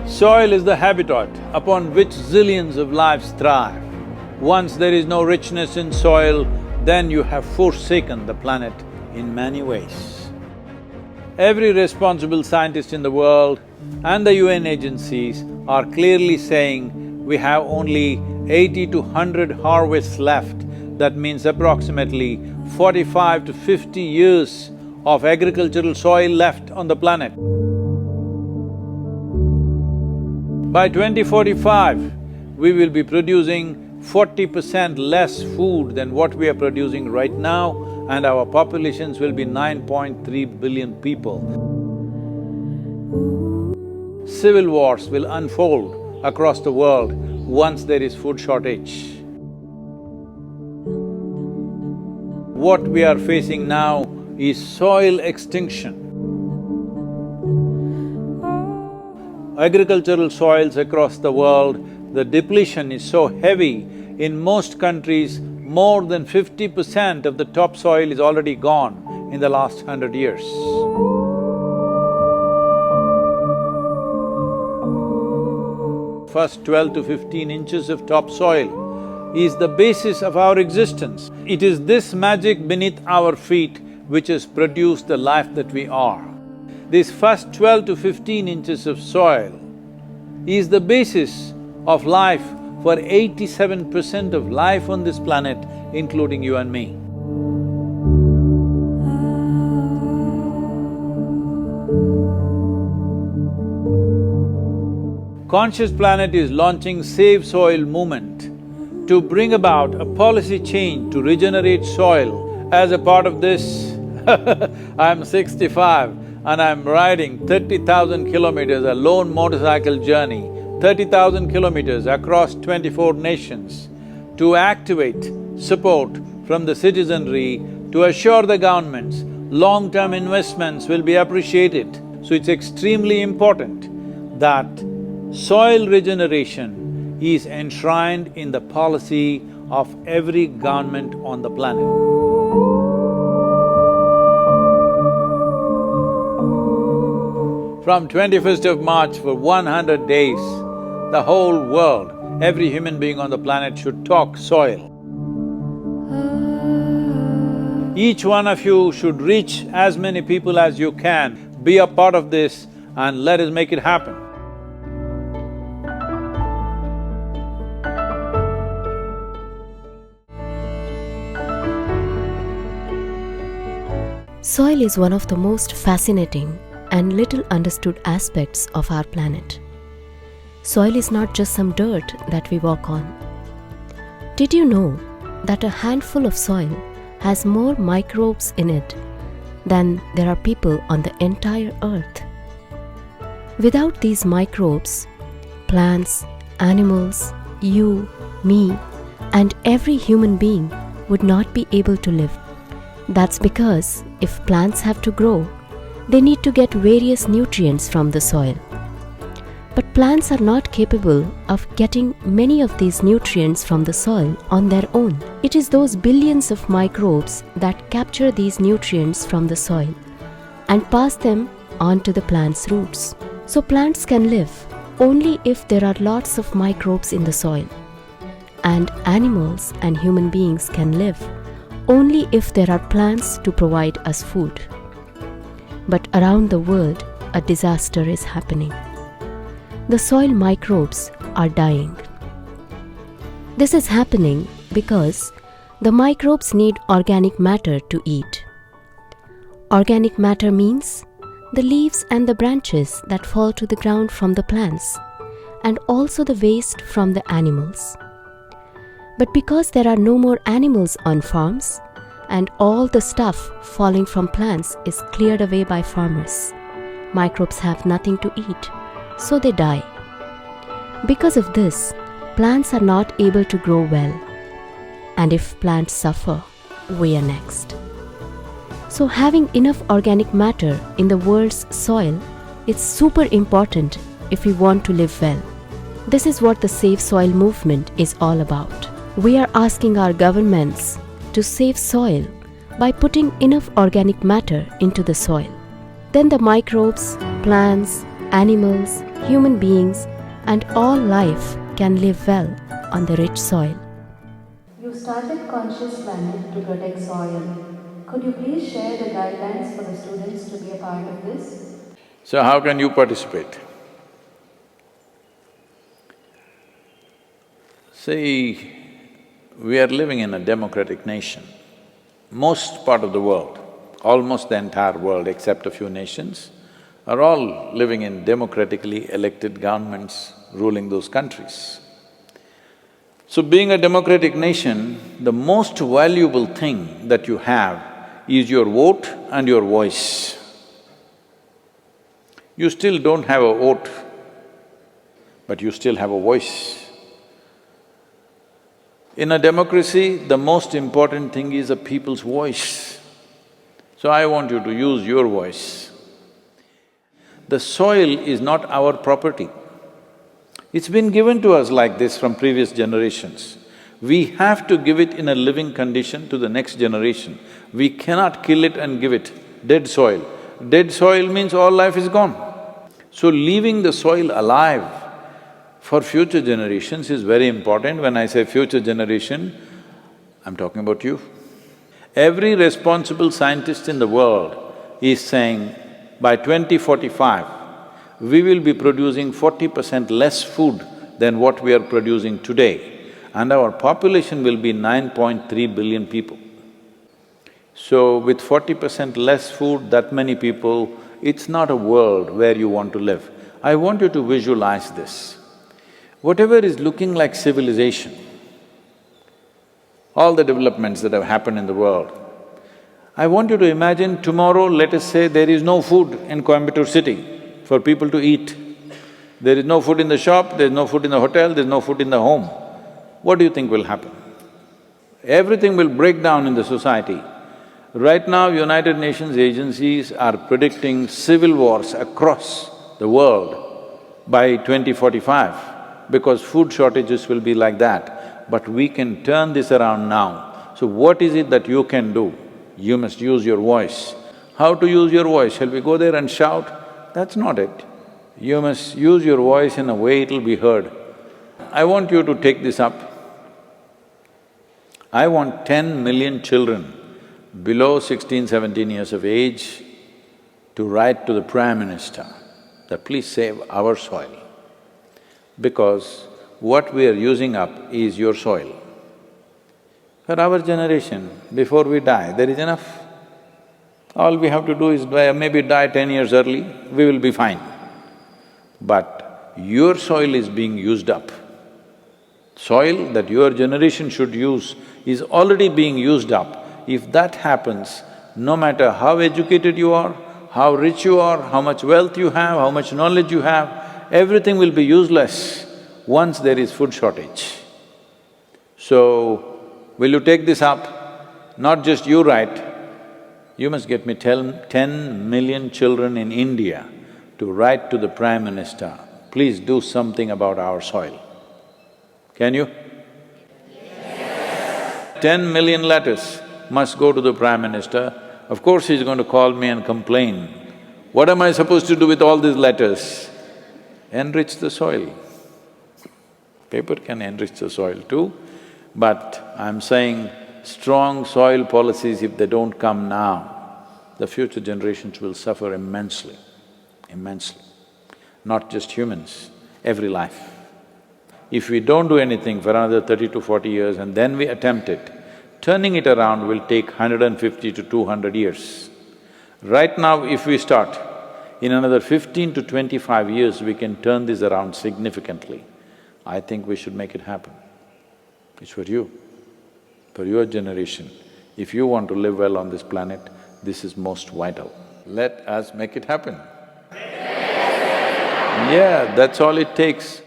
Soil is the habitat upon which zillions of lives thrive. Once there is no richness in soil, then you have forsaken the planet in many ways. Every responsible scientist in the world and the UN agencies are clearly saying we have only 80 to 100 harvests left. That means approximately 45 to 50 years of agricultural soil left on the planet. By 2045, we will be producing 40% less food than what we are producing right now, and our populations will be 9.3 billion people. Civil wars will unfold across the world once there is food shortage. What we are facing now is soil extinction. Agricultural soils across the world, the depletion is so heavy, in most countries, more than 50% of the topsoil is already gone in the last 100 years. First 12 to 15 inches of topsoil is the basis of our existence. It is this magic beneath our feet which has produced the life that we are. This first 12 to 15 inches of soil is the basis of life for 87% of life on this planet, including you and me. Conscious Planet is launching Save Soil movement to bring about a policy change to regenerate soil. As a part of this, I'm 65 and I'm riding 30,000 kilometers, a lone motorcycle journey, 30,000 kilometers across 24 nations to activate support from the citizenry to assure the governments long-term investments will be appreciated. So it's extremely important that soil regeneration is enshrined in the policy of every government on the planet. From 21st of March for 100 days, the whole world, every human being on the planet should talk soil. Each one of you should reach as many people as you can, be a part of this and let us make it happen. Soil is one of the most fascinating and little understood aspects of our planet. Soil is not just some dirt that we walk on. Did you know that a handful of soil has more microbes in it than there are people on the entire earth? Without these microbes, plants, animals, you, me, and every human being would not be able to live. That's because if plants have to grow, they need to get various nutrients from the soil. But plants are not capable of getting many of these nutrients from the soil on their own. It is those billions of microbes that capture these nutrients from the soil and pass them on to the plant's roots. So plants can live only if there are lots of microbes in the soil. And animals and human beings can live only if there are plants to provide us food. But around the world, a disaster is happening. The soil microbes are dying. This is happening because the microbes need organic matter to eat. Organic matter means the leaves and the branches that fall to the ground from the plants, and also the waste from the animals. But because there are no more animals on farms, and all the stuff falling from plants is cleared away by farmers, microbes have nothing to eat, so they die. Because of this, plants are not able to grow well. And if plants suffer, we are next. So having enough organic matter in the world's soil is super important if we want to live well. This is what the Save Soil movement is all about. We are asking our governments to save soil by putting enough organic matter into the soil. Then the microbes, plants, animals, human beings, and all life can live well on the rich soil. You started Conscious Planet to protect soil. Could you please share the guidelines for the students to be a part of this? So how can you participate? See, we are living in a democratic nation. Most part of the world, almost the entire world except a few nations, are all living in democratically elected governments ruling those countries. So being a democratic nation, the most valuable thing that you have is your vote and your voice. You still don't have a vote, but you still have a voice. In a democracy, the most important thing is a people's voice. So I want you to use your voice. The soil is not our property. It's been given to us like this from previous generations. We have to give it in a living condition to the next generation. We cannot kill it and give it dead soil. Dead soil means all life is gone. So leaving the soil alive for future generations is very important. When I say future generation, I'm talking about you. Every responsible scientist in the world is saying, by 2045, we will be producing 40% less food than what we are producing today, and our population will be 9.3 billion people. So with 40% less food, that many people, it's not a world where you want to live. I want you to visualize this. Whatever is looking like civilization, all the developments that have happened in the world, I want you to imagine tomorrow, let us say there is no food in Coimbatore city for people to eat. There is no food in the shop, there is no food in the hotel, there is no food in the home. What do you think will happen? Everything will break down in the society. Right now, United Nations agencies are predicting civil wars across the world by 2045, because food shortages will be like that. But we can turn this around now. So what is it that you can do? You must use your voice. How to use your voice? Shall we go there and shout? That's not it. You must use your voice in a way it'll be heard. I want you to take this up. I want 10 million children below 16, 17 years of age to write to the Prime Minister that please save our soil, because what we are using up is your soil. For our generation, before we die, there is enough. All we have to do is maybe die 10 years early, we will be fine. But your soil is being used up. Soil that your generation should use is already being used up. If that happens, no matter how educated you are, how rich you are, how much wealth you have, how much knowledge you have, everything will be useless once there is food shortage. So, will you take this up? Not just you write, you must get me 10 million children in India to write to the Prime Minister, please do something about our soil. Can you? Yes. 10 million letters must go to the Prime Minister. Of course he's going to call me and complain. What am I supposed to do with all these letters? Enrich the soil. Paper can enrich the soil too, but I'm saying strong soil policies, if they don't come now, the future generations will suffer immensely, immensely. Not just humans, every life. If we don't do anything for another 30 to 40 years and then we attempt it, turning it around will take 150 to 200 years. Right now, if we start, in another 15 to 25 years, we can turn this around significantly. I think we should make it happen. It's for you, for your generation. If you want to live well on this planet, this is most vital. Let us make it happen. Yeah, that's all it takes.